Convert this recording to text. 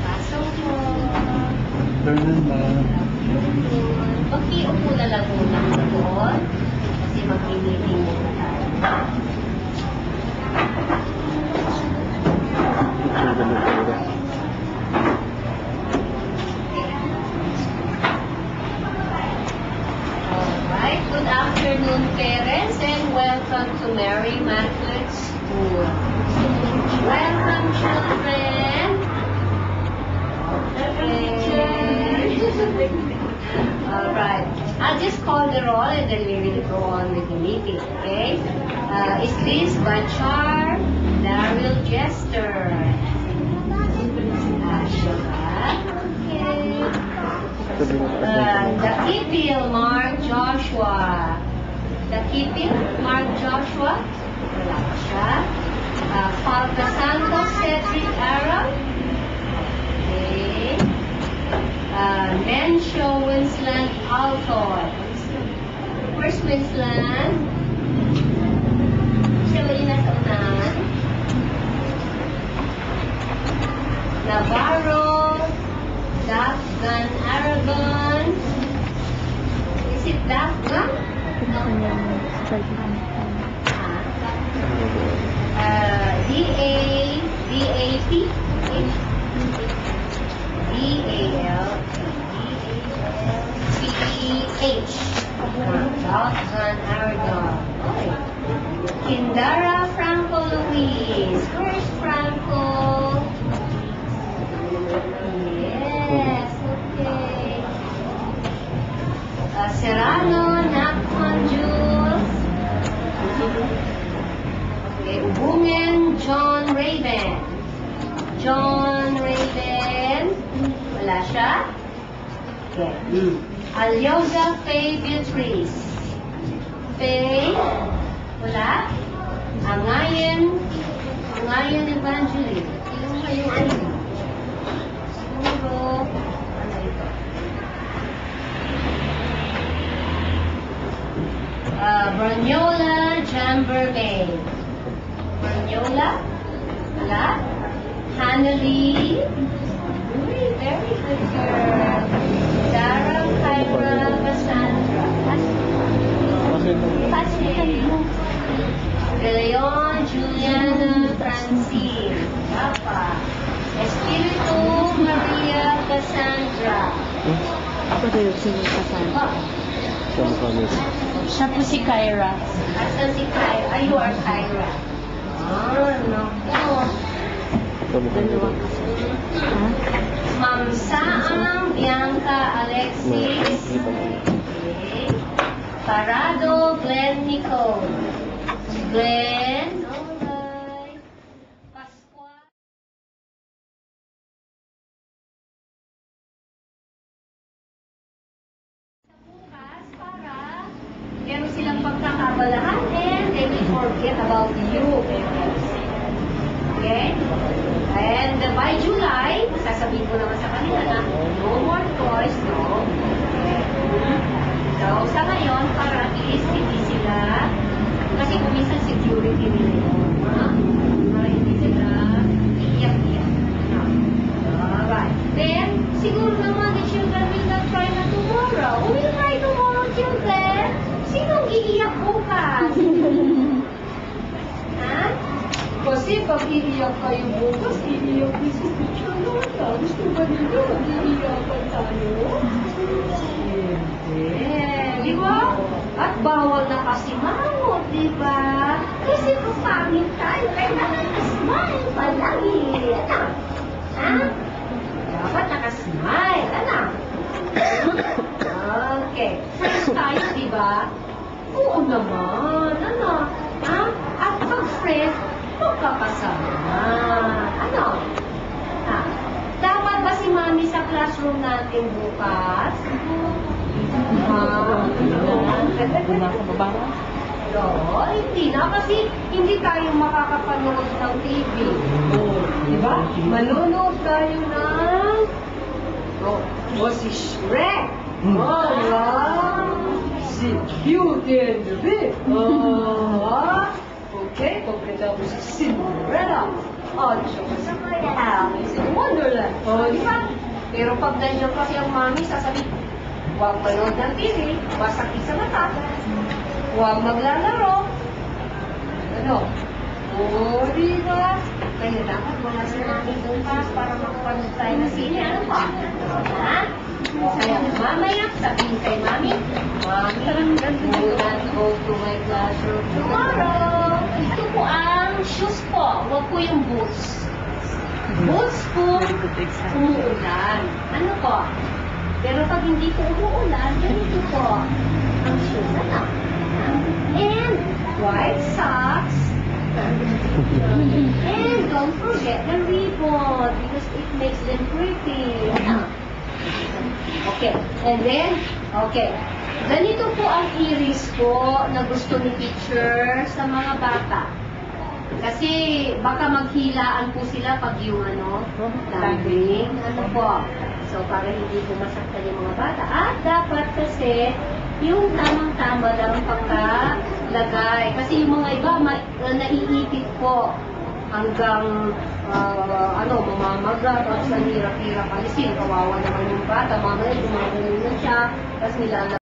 Pasok po. Turn na. Mag-iupo na lang muna doon. Kasi mag-meeting muna tayo. Alright, good afternoon parents and welcome to Mary Immaculate School. Welcome children. Alright, I'll just call the roll and then we will go on with the meeting, okay? Is this Bachar Daryl Jester? The Kipil Mark Joshua. The Kipil Mark Joshua. Wala pa siya. Falca Santos Cedric Aaron. Okay. Mencio Winsland Altoy. Where's Winsland? Siya ba yung nasa unahan? Navarro. Dafgan Aragon. Is it Dafgan? No. D-A-P? D-A-L-C-H. Dafgan Aragon. Okay. Kindara Franco Luis. Where's Franco? Yes, okay. Serrano, Nakman Jules. Okay, Ubungen, John Raven. John Raven. Wala siya? Okay. Alyoga Faye Beatrice. Faye. Wala? Angayan Evangeline. Sino ba yung ano? Brunyola Jambermaid. Brunyola? Wala? Hanali? Uy, very good girl. Dara Kyra Cassandra. Pasay. De Leon Juliana Francine. Papa. Espiritu Maria Cassandra. Ako din si Cassandra. Siya po si Kyra. Asan si Kyra? Ay, you are Kyra. Naku. Dalawa kasi. Ma'am Saang Bianca Alexis. Okay. Parado Glenn Nicole. Glenn. Alright. Pascual. Bukas para meron silang pagkakabalahan and they will forget about you. Okay? And by July, sasabihin ko naman sa kanila na no more toys, no? Okay. So, sa ngayon, para at least hindi sila, kasi kung minsan security nila yun, ha? Para hindi sila iyak-iyak. No? Alright. Then, siguro naman the children will not try na tomorrow. Who will try tomorrow, children? Sinong iiyak bukas? Ha? Kasi pag iiyak kayo bukas, iiyak din si Teacher Lola. Gusto ba nila mag-iiyakan tayo? Hindi. Di ba? At bawal na kasi mangot, di ba? Kasi kung pangit tayo, kailangan na-smile palagi. Ano? Ha? Dapat nakasmile. Ano? Okay. First tayo, di ba? Oo naman. Ano? Ha? At pag-friend, magkakasama. Ano? Ha? Dapat ba si Mami sa classroom natin bukas? Una sa baba. No, hindi na kasi hindi tayo makakapanood ng TV. Diba? Manonood tayo ng si Shrek. Si Beauty and the Beast. Okay, kompletado si Cinderella. At saka sa kaya, si O, di ba? Pero pag ganyan kasi ang mami, sasabihin, huwag manood ng TV, masakit sa mata, huwag maglalaro. Ano? O, di ba? Kaya dapat wala sa namin bukas para makapanood tayo na sine. Ano pa? Ha? Kaya mamaya, sabihin kay mami, Mami, do not go to my classroom tomorrow. Ito po ang shoes po, huwag po yung boots. Boots po, umuulan. Ano po? Pero pag hindi po umuulan, ganito po ang shoes. Ano? And white socks. And don't forget the ribbon because it makes them pretty. Ano? Okay. And then, okay. Ganito po ang iris po na gusto ni teacher sa mga bata. Kasi baka maghilaan po sila pag yung landing. Ano po? So, para hindi po masaktan yung mga bata. At dapat kasi yung tamang-tama lang ang pagkalagay. Kasi yung mga iba naiipit po hanggang mamamaga, tapos hirap-hirap alisin, kawawa naman yung bata, mamaya gumagano na siya, tapos